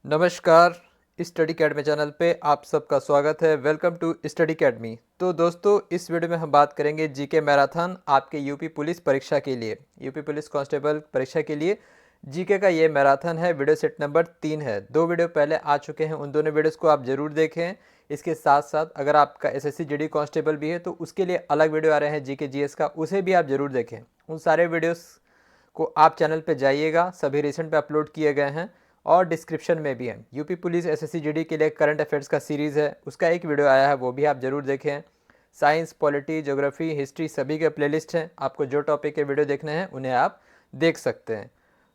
नमस्कार। Study academy channel पे आप सबका स्वागत है। Welcome to study academy. तो दोस्तों, इस वीडियो में हम बात करेंगे जीके मैराथन आपके यूपी पुलिस परीक्षा के लिए, यूपी पुलिस कांस्टेबल परीक्षा के लिए जीके का ये मैराथन है। वीडियो सेट नंबर 3 है। 2 वीडियो पहले आ चुके हैं, उन दोनों वीडियोस को आप जरूर देखें। इसके साथ साथ अगर आपका एसएससी जीडी कांस्टेबल भी है तो उसके लिए अलग वीडियो आ रहे हैं जीके जीएस का, उसे भी आप जरूर देखें। उन सारे वीडियोस को आप चैनल पे जाइएगा, सभी रिसेंट पे अपलोड किए गए हैं और डिस्क्रिप्शन में भी है। यूपी पुलिस एसएससी जीडी के लिए करंट अफेयर्स का सीरीज़ है, उसका एक वीडियो आया है, वो भी आप जरूर देखें। साइंस, पॉलिटी, ज्योग्राफी, हिस्ट्री सभी के प्लेलिस्ट हैं। आपको जो टॉपिक के वीडियो देखने हैं उन्हें आप देख सकते हैं।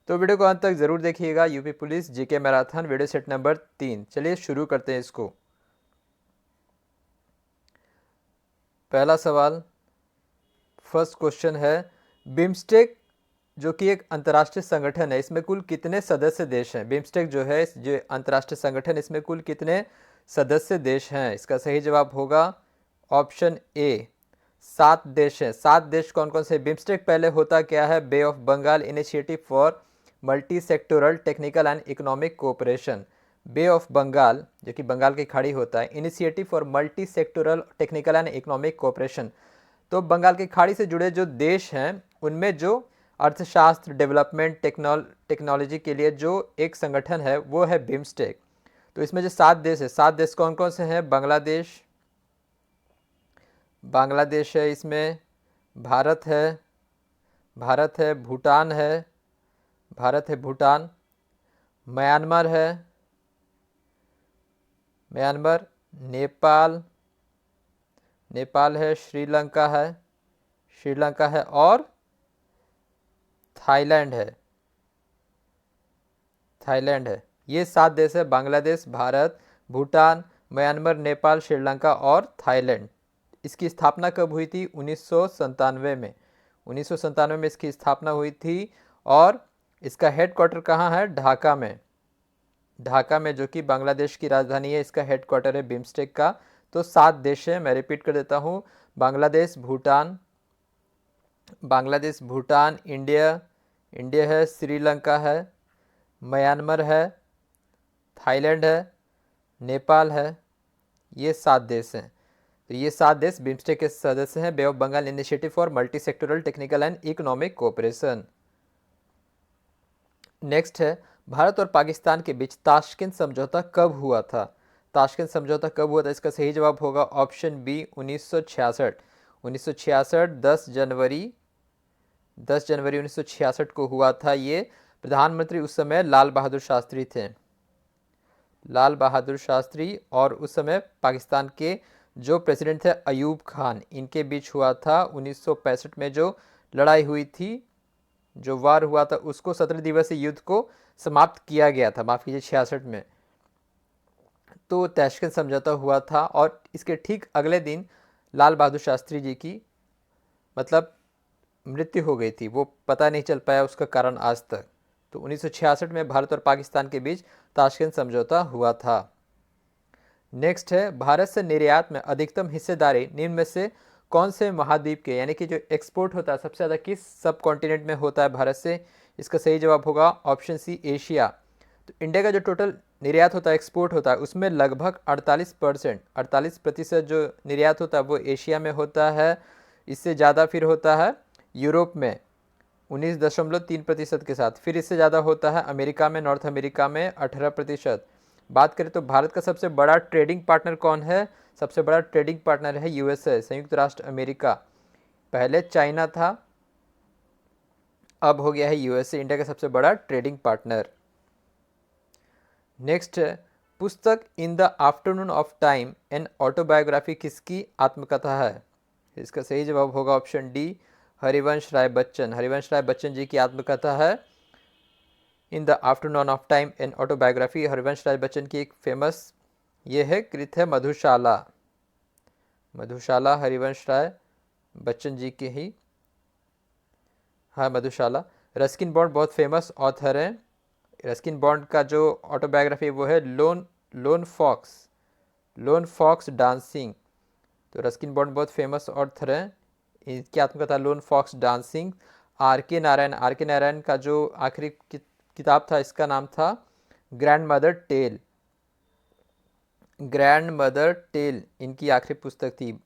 तो वीडियो को अंत तक ज़रूर देखिएगा। UP police GK marathon video set number 3। चलिए शुरू करते हैं इसको। पहला सवाल, फर्स्ट क्वेश्चन है, बिम्स्टेक जो कि एक अंतर्राष्ट्रीय संगठन है, इसमें कुल कितने सदस्य देश हैं? बिम्स्टेक जो है, जो अंतर्राष्ट्रीय संगठन, इसमें कुल कितने सदस्य देश हैं? इसका सही जवाब होगा ऑप्शन ए, 7 देश हैं। 7 देश कौन कौन से? बिम्स्टेक पहले होता क्या है? Bay of Bengal initiative for multi sectoral technical and economic cooperation. Bay of Bengal जो कि बंगाल की खाड़ी होता है, initiative for multi sectoral technical and economic cooperation. तो बंगाल की खाड़ी से जुड़े जो देश हैं उनमें जो अर्थशास्त्र, डेवलपमेंट, टेक्नोलॉजी के लिए जो एक संगठन है वो है बिम्स्टेक। तो इसमें जो 7 देश है, 7 देश कौन कौन से हैं? बांग्लादेश है, इसमें भारत है, भूटान, म्यांमार है, नेपाल है, श्रीलंका है और थाईलैंड है। ये 7 देश है, बांग्लादेश, भारत, भूटान, म्यांमार, नेपाल, श्रीलंका और थाईलैंड। इसकी स्थापना कब हुई थी? 1997 में। 1997 में इसकी स्थापना हुई थी। और इसका हेडक्वार्टर कहाँ है? ढाका में, जो कि बांग्लादेश की राजधानी है। इसका हेडक्वार्टर है बिम्स्टेक का। तो 7 देश है, मैं रिपीट कर देता हूँ। बांग्लादेश, भूटान, इंडिया है, श्रीलंका है, म्यांमार है, थाईलैंड है, नेपाल है। ये 7 देश हैं। तो ये 7 देश बिम्स्टेक के सदस्य हैं, bay of Bengal initiative for multi sectoral technical and economic cooperation. Next है, भारत और पाकिस्तान के बीच ताशकंद समझौता कब हुआ था? ताशकंद समझौता कब हुआ था? इसका सही जवाब होगा ऑप्शन बी, 1966। 1966, 10 जनवरी 1966 को हुआ था ये। प्रधानमंत्री उस समय लाल बहादुर शास्त्री थे, और उस समय पाकिस्तान के जो प्रेसिडेंट थे अयूब खान, इनके बीच हुआ था। 1965 में जो लड़ाई हुई थी, जो वार हुआ था, उसको 17 दिवसीय युद्ध को समाप्त किया गया था, माफ़ कीजिए 66 में। तो ताशकंद समझौता हुआ था और इसके ठीक अगले दिन लाल बहादुर शास्त्री जी की मतलब मृत्यु हो गई थी। वो पता नहीं चल पाया उसका कारण आज तक। तो 1966 में भारत और पाकिस्तान के बीच ताशकंद समझौता हुआ था। नेक्स्ट है, भारत से निर्यात में अधिकतम हिस्सेदारी निम्न में से कौन से महाद्वीप के, यानी कि जो एक्सपोर्ट होता है सबसे ज़्यादा किस सब कॉन्टिनेंट में होता है भारत से? इसका सही जवाब होगा ऑप्शन सी, एशिया। तो इंडिया का जो टोटल निर्यात होता है, एक्सपोर्ट होता है, उसमें लगभग 48% जो निर्यात होता है वो एशिया में होता है। इससे ज़्यादा फिर होता है यूरोप में 19.3% के साथ। फिर इससे ज़्यादा होता है अमेरिका में, नॉर्थ अमेरिका में 18%। बात करें तो भारत का सबसे बड़ा ट्रेडिंग पार्टनर कौन है? सबसे बड़ा ट्रेडिंग पार्टनर है यूएसए, संयुक्त राष्ट्र अमेरिका। पहले चाइना था, अब हो गया है यूएसए इंडिया का सबसे बड़ा ट्रेडिंग पार्टनर। नेक्स्ट है, पुस्तक in the afternoon of time an autobiography किसकी आत्मकथा है? इसका सही जवाब होगा ऑप्शन डी, हरिवंश राय बच्चन जी की आत्मकथा है in the afternoon of time an autobiography. Harivansh Rai Bachchan की एक फेमस ये है कृत है मधुशाला हरिवंश राय बच्चन जी की ही, हाँ मधुशाला। रस्किन बॉन्ड बहुत फेमस ऑथर हैं। रस्किन बॉन्ड का जो ऑटोबायोग्राफी वो है लोन फॉक्स डांसिंग। तो रस्किन बॉन्ड बहुत फेमस ऑथर हैं, इनकी आत्मकथा लोन फॉक्स डांसिंग। आर के नारायण का जो आखिरी किताब था, इसका नाम था grand mother tale, grand mother tale इनकी आखिरी पुस्तक थी।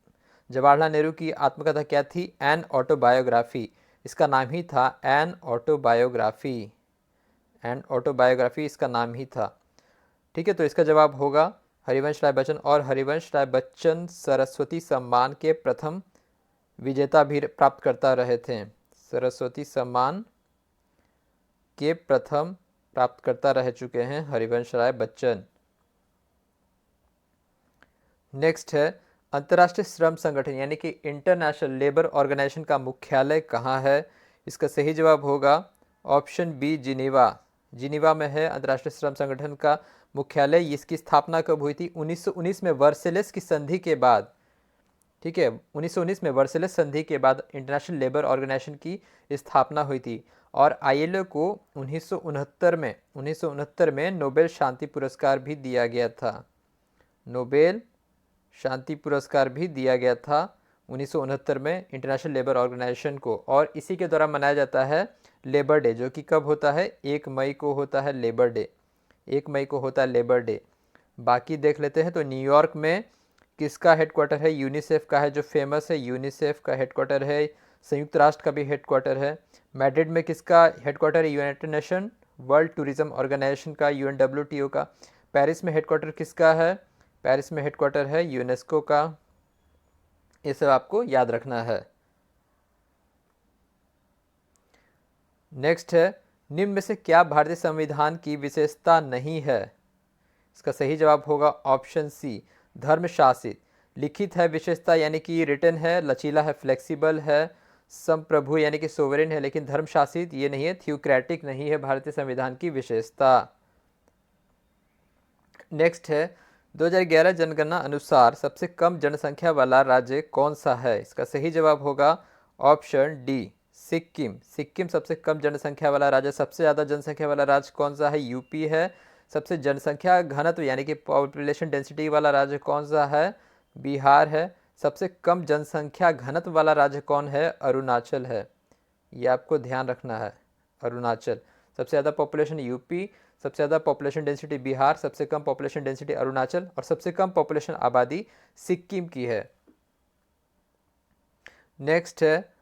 जवाहरलाल नेहरू की आत्मकथा क्या थी? एन ऑटोबायोग्राफी, इसका नाम ही था एन ऑटोबायोग्राफी, एन ऑटोबायोग्राफी इसका नाम ही था। ठीक है, तो इसका जवाब होगा हरिवंश राय बच्चन। और हरिवंश राय बच्चन सरस्वती सम्मान के प्रथम विजेता भी प्राप्त करता रहे थे। सरस्वती सम्मान के प्रथम प्राप्तकर्ता रह चुके हैं हरिवंश राय बच्चन। नेक्स्ट है अंतर्राष्ट्रीय श्रम संगठन यानी कि इंटरनेशनल लेबर ऑर्गेनाइजेशन का मुख्यालय कहाँ है? इसका सही जवाब होगा ऑप्शन बी, जिनेवा। जिनेवा में है अंतर्राष्ट्रीय श्रम संगठन का मुख्यालय। इसकी स्थापना कब हुई थी? 1919 में वर्सेलिस की संधि के बाद। ठीक है, 1919 में वर्सेलिस संधि के बाद इंटरनेशनल लेबर ऑर्गेनाइजेशन की स्थापना हुई थी। और आईएलओ को 1969 में नोबेल शांति पुरस्कार भी दिया गया था। नोबेल शांति पुरस्कार भी दिया गया था 1969 में इंटरनेशनल लेबर ऑर्गेनाइजेशन को। और इसी के द्वारा मनाया जाता है लेबर डे, जो कि कब होता है? 1 मई को होता है लेबर डे। 1 मई को होता है लेबर डे। बाकी देख लेते हैं। तो न्यूयॉर्क में किसका हेडक्वार्टर है? यूनिसेफ का है, जो फेमस है। यूनिसेफ का हेडक्वार्टर है। संयुक्त राष्ट्र का भी हेडक्वार्टर है। मैड्रिड में किसका हेडक्वार्टर है? United Nation World Tourism Organization का, यूएनडब्ल्यूटीओ का। पेरिस में हेडक्वार्टर किसका है? पेरिस में हेडक्वार्टर है यूनेस्को का। ये सब आपको याद रखना है। नेक्स्ट है निम्न में से क्या भारतीय संविधान की विशेषता नहीं है? इसका सही जवाब होगा ऑप्शन सी, धर्म शासित। लिखित है विशेषता यानी कि रिटन है, लचीला है, फ्लेक्सिबल है, संप्रभु यानी कि सोवरेन है, लेकिन धर्म शासित ये नहीं है, थ्योक्रेटिक नहीं है भारतीय संविधान की विशेषता। नेक्स्ट है 2011 जनगणना अनुसार सबसे कम जनसंख्या वाला राज्य कौन सा है? इसका सही जवाब होगा ऑप्शन डी, सिक्किम। सिक्किम सबसे कम जनसंख्या वाला राज्य। सबसे ज़्यादा जनसंख्या वाला राज्य कौन सा है? यूपी है। सबसे जनसंख्या घनत्व यानी कि पॉपुलेशन डेंसिटी वाला राज्य कौन सा है? बिहार है। सबसे कम जनसंख्या घनत्व वाला राज्य कौन है? अरुणाचल है। ये आपको ध्यान रखना है, अरुणाचल। सबसे ज़्यादा पॉपुलेशन यूपी, सबसे ज़्यादा पॉपुलेशन डेंसिटी बिहार, सबसे कम पॉपुलेशन डेंसिटी अरुणाचल और सबसे कम पॉपुलेशन आबादी सिक्किम की है। नेक्स्ट है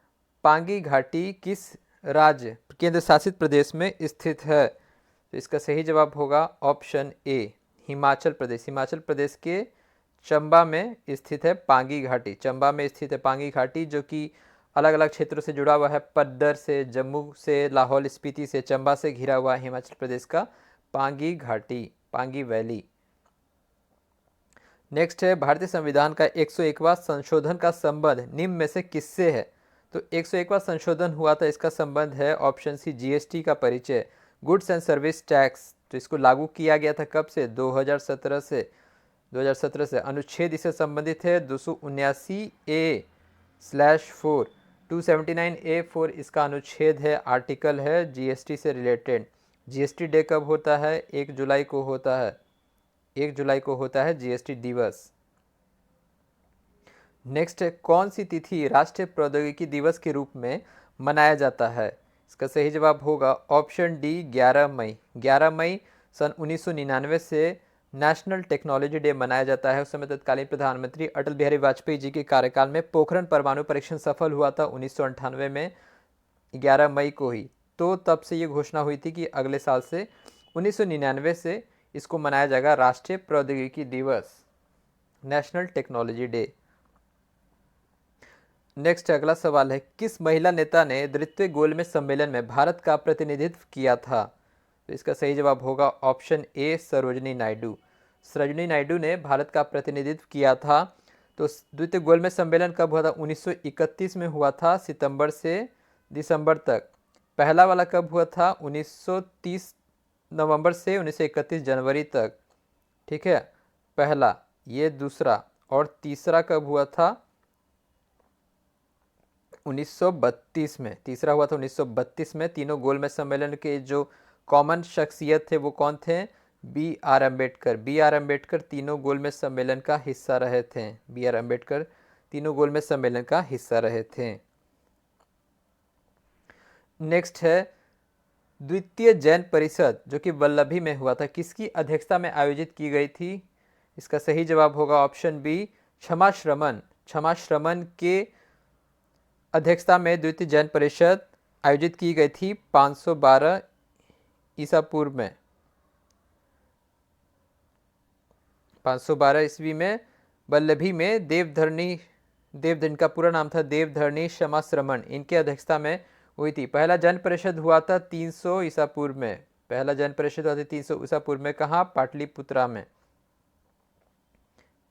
पांगी घाटी किस राज्य केंद्र शासित प्रदेश में स्थित है? तो इसका सही जवाब होगा ऑप्शन ए, हिमाचल प्रदेश। हिमाचल प्रदेश के चंबा में स्थित है पांगी घाटी। चंबा में स्थित है पांगी घाटी, जो कि अलग अलग क्षेत्रों से जुड़ा हुआ है। पद्दर से, जम्मू से, लाहौल स्पीति से, चंबा से घिरा हुआ है हिमाचल प्रदेश का पांगी घाटी, पांगी वैली। नेक्स्ट है भारतीय संविधान का 101वां संशोधन का संबंध निम्न में से किससे है? तो 101वां संशोधन हुआ था, इसका संबंध है ऑप्शन सी, जीएसटी का परिचय, गुड्स एंड सर्विस टैक्स। तो इसको लागू किया गया था कब से? 2017 से। 2017 से। अनुच्छेद इससे संबंधित है 279A/4, 279A/4 इसका अनुच्छेद है, आर्टिकल है जीएसटी से रिलेटेड। जीएसटी डे कब होता है? 1 जुलाई को होता है। 1 जुलाई को होता है जीएसटी दिवस। नेक्स्ट है कौन सी तिथि राष्ट्रीय प्रौद्योगिकी दिवस के रूप में मनाया जाता है? इसका सही जवाब होगा ऑप्शन डी, 11 मई। 11 मई सन 1999 से नेशनल टेक्नोलॉजी डे मनाया जाता है। उस समय तत्कालीन प्रधानमंत्री अटल बिहारी वाजपेयी जी के कार्यकाल में पोखरण परमाणु परीक्षण सफल हुआ था 1998 में, 11 मई को ही। तो तब से ये घोषणा हुई थी कि अगले साल से 1999 से इसको मनाया जाएगा राष्ट्रीय प्रौद्योगिकी दिवस, नेशनल टेक्नोलॉजी डे। नेक्स्ट अगला सवाल है किस महिला नेता ने द्वितीय गोलमेज सम्मेलन में भारत का प्रतिनिधित्व किया था? तो इसका सही जवाब होगा ऑप्शन ए, सरोजिनी नायडू। सरोजिनी नायडू ने भारत का प्रतिनिधित्व किया था। तो द्वितीय गोलमेज सम्मेलन कब हुआ था? 1931 में हुआ था, सितंबर से दिसंबर तक। पहला वाला कब हुआ था? 1930 नवंबर से 1931 जनवरी तक। ठीक है, पहला। ये दूसरा। और तीसरा कब हुआ था? 1932 में। तीसरा हुआ था 1932 में। तीनों गोलमेज सम्मेलन के जो कॉमन शख्सियत थे वो कौन थे? B R Ambedkar. B R Ambedkar तीनों गोलमेज सम्मेलन का हिस्सा रहे थे। बी आर अम्बेडकर तीनों गोलमेज सम्मेलन का हिस्सा रहे थे। नेक्स्ट है द्वितीय जैन परिषद जो कि वल्लभी में हुआ था, किसकी अध्यक्षता में आयोजित की गई थी? इसका सही जवाब होगा ऑप्शन बी, क्षमाश्रमण। क्षमाश्रमण के अध्यक्षता में द्वितीय जैन परिषद आयोजित की गई थी 512 ईसा पूर्व में। 512 ईस्वी में वल्लभी में देवधर्णी का पूरा नाम था देवधर्णी क्षमाश्रमण, इनके अध्यक्षता में हुई थी। पहला जैन परिषद हुआ था 300 ईसा पूर्व में। पहला जैन परिषद हुआ था 300 ईसा पूर्व में। कहाँ? पाटलिपुत्रा में।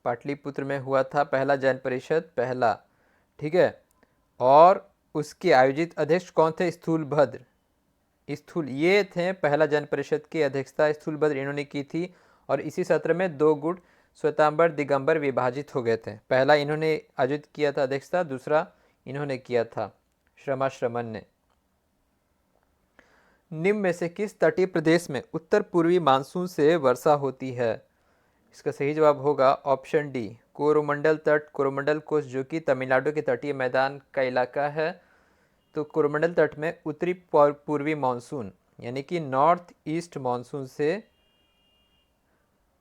पाटलिपुत्र में हुआ था पहला जैन परिषद, पहला। ठीक है। और उसके आयोजित अध्यक्ष कौन थे? स्थूलभद्र। ये थे पहला जैन परिषद की अध्यक्षता स्थूलभद्र इन्होंने की थी। और इसी सत्र में 2 गुट श्वेतांबर दिगंबर विभाजित हो गए थे। पहला इन्होंने आयोजित किया था अध्यक्षता, दूसरा इन्होंने किया था क्षमाश्रमण ने। निम्न में से किस तटीय प्रदेश में उत्तर पूर्वी मानसून से वर्षा होती है? इसका सही जवाब होगा ऑप्शन डी, कोरोमंडल तट। कोरोमंडल कोस्ट जो कि तमिलनाडु के तटीय मैदान का इलाका है। तो कोरोमंडल तट में उत्तरी पूर्वी मानसून यानी कि नॉर्थ ईस्ट मानसून से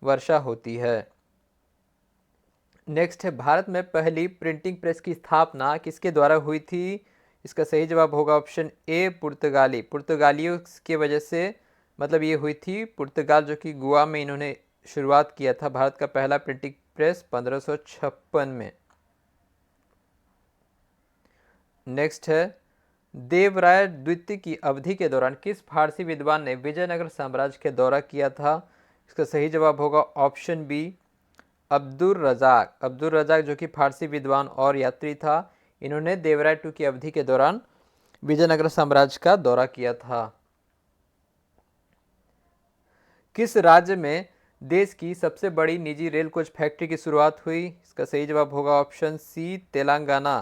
वर्षा होती है। नेक्स्ट है, भारत में पहली प्रिंटिंग प्रेस की स्थापना किसके द्वारा हुई थी? इसका सही जवाब होगा ऑप्शन ए, पुर्तगाली। पुर्तगालियों के वजह से मतलब ये हुई थी। पुर्तगाल जो कि गोवा में इन्होंने शुरुआत किया था भारत का पहला प्रिंटिंग प्रेस 1556 में। नेक्स्ट है, देवराय द्वितीय की अवधि के दौरान किस फारसी विद्वान ने विजयनगर साम्राज्य के दौरा किया था? इसका सही जवाब होगा ऑप्शन बी, अब्दुल रजाक। अब्दुल रजाक जो कि फारसी विद्वान और यात्री था, इन्होंने देवराय टू की अवधि के दौरान विजयनगर साम्राज्य का दौरा किया था। किस राज्य में देश की सबसे बड़ी निजी रेल कोच फैक्ट्री की शुरुआत हुई? इसका सही जवाब होगा ऑप्शन सी, तेलंगाना।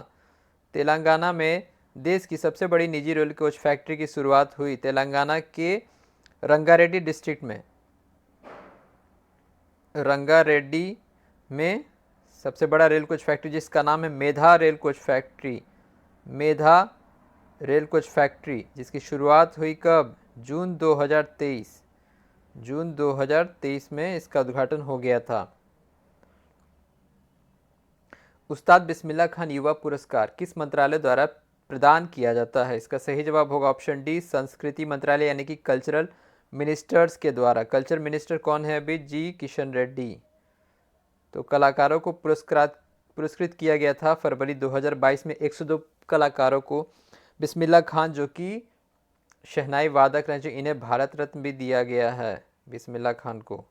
तेलंगाना में देश की सबसे बड़ी निजी रेल कोच फैक्ट्री की शुरुआत हुई तेलंगाना के रंगारेड्डी डिस्ट्रिक्ट में। रंगारेड्डी में सबसे बड़ा रेल कोच फैक्ट्री जिसका नाम है मेधा रेल कोच फैक्ट्री। मेधा रेल कोच फैक्ट्री जिसकी शुरुआत हुई कब? जून 2023। जून 2023 में इसका उद्घाटन हो गया था। उस्ताद बिस्मिल्लाह खान युवा पुरस्कार किस मंत्रालय द्वारा प्रदान किया जाता है? इसका सही जवाब होगा ऑप्शन डी, संस्कृति मंत्रालय यानी कि कल्चरल मिनिस्टर्स के द्वारा। कल्चर मिनिस्टर कौन है अभी? जी किशन रेड्डी। तो कलाकारों को पुरस्कृत किया गया था फरवरी 2022 में 102 कलाकारों को। बिस्मिल्लाह खान जो कि शहनाई वादक रहे, जो इन्हें भारत रत्न भी दिया गया है बिस्मिल्लाह खान को।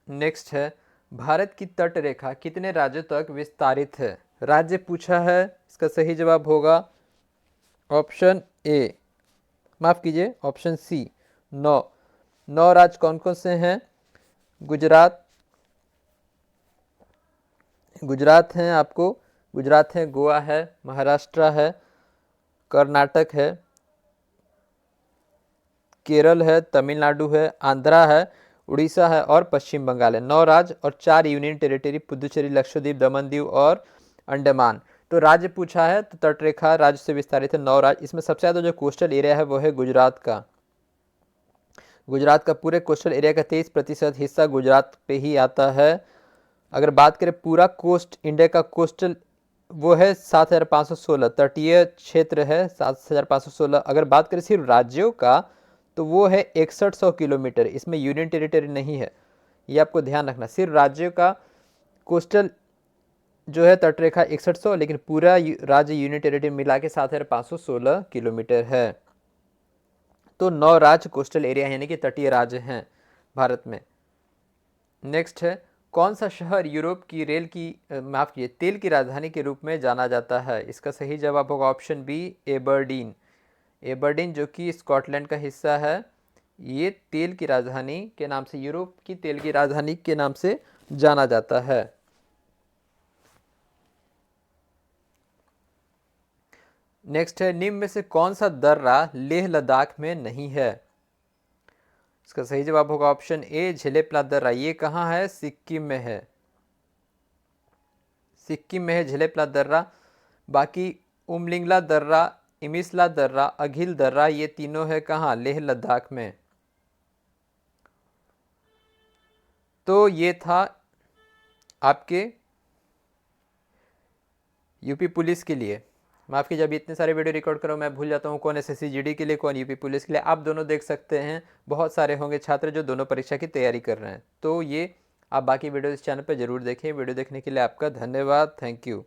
नेक्स्ट है, भारत की तट रेखा कितने राज्यों तक विस्तारित है? राज्य पूछा है। इसका सही जवाब होगा ऑप्शन ए, माफ कीजिए ऑप्शन सी, 9। 9 राज्य कौन कौन से हैं? गुजरात हैं आपको, गुजरात है, गोवा है, महाराष्ट्र है, कर्नाटक है, केरल है, तमिलनाडु है, आंध्रा है, उड़ीसा है और पश्चिम बंगाल है। 9 राज्य और 4 यूनियन टेरिटरी, पुदुचेरी, लक्षद्वीप, दमन दीव और अंडमान। तो राज्य पूछा है तो तटरेखा राज्य से विस्तारित है 9 राज्य। इसमें सबसे ज़्यादा जो कोस्टल एरिया है वो है गुजरात का। गुजरात का पूरे कोस्टल एरिया का 23% हिस्सा गुजरात पे ही आता है। अगर बात करें पूरा कोस्ट, इंडिया का कोस्टल वो है 7516, तटीय क्षेत्र है 7516। अगर बात करें सिर्फ राज्यों का तो वो है 6100 किलोमीटर। इसमें यूनियन टेरिटरी नहीं है, ये आपको ध्यान रखना। सिर्फ राज्यों का कोस्टल जो है तटरेखा 6100, लेकिन पूरा राज्य यूनियन टेरिटरी मिला के 7516 किलोमीटर है। तो 9 राज्य कोस्टल एरिया यानी कि तटीय राज्य हैं भारत में। नेक्स्ट है, कौन सा शहर यूरोप की तेल की राजधानी के रूप में जाना जाता है? इसका सही जवाब होगा ऑप्शन बी, एबरडीन। एबरडीन जो कि स्कॉटलैंड का हिस्सा है, ये तेल की राजधानी के नाम से, यूरोप की तेल की राजधानी के नाम से जाना जाता है। नेक्स्ट है, निम्न में से कौन सा दर्रा लेह लद्दाख में नहीं है? इसका सही जवाब होगा ऑप्शन ए, झेलेपला दर्रा। ये कहाँ है? सिक्किम में है। सिक्किम में है झेलेपला दर्रा। बाकी उमलिंगला दर्रा इमिसला दर्रा, अघिल दर्रा, ये तीनों है कहाँ? लेह लद्दाख में। तो ये था आपके यूपी पुलिस के लिए। माफ़ कीजिए, जब इतने सारे वीडियो रिकॉर्ड करो मैं भूल जाता हूँ कौन एसएससी जीडी के लिए, कौन यूपी पुलिस के लिए। आप दोनों देख सकते हैं, बहुत सारे होंगे छात्र जो दोनों परीक्षा की तैयारी कर रहे हैं। तो ये आप बाकी वीडियो इस चैनल पर जरूर देखें। वीडियो देखने के लिए आपका धन्यवाद। Thank you.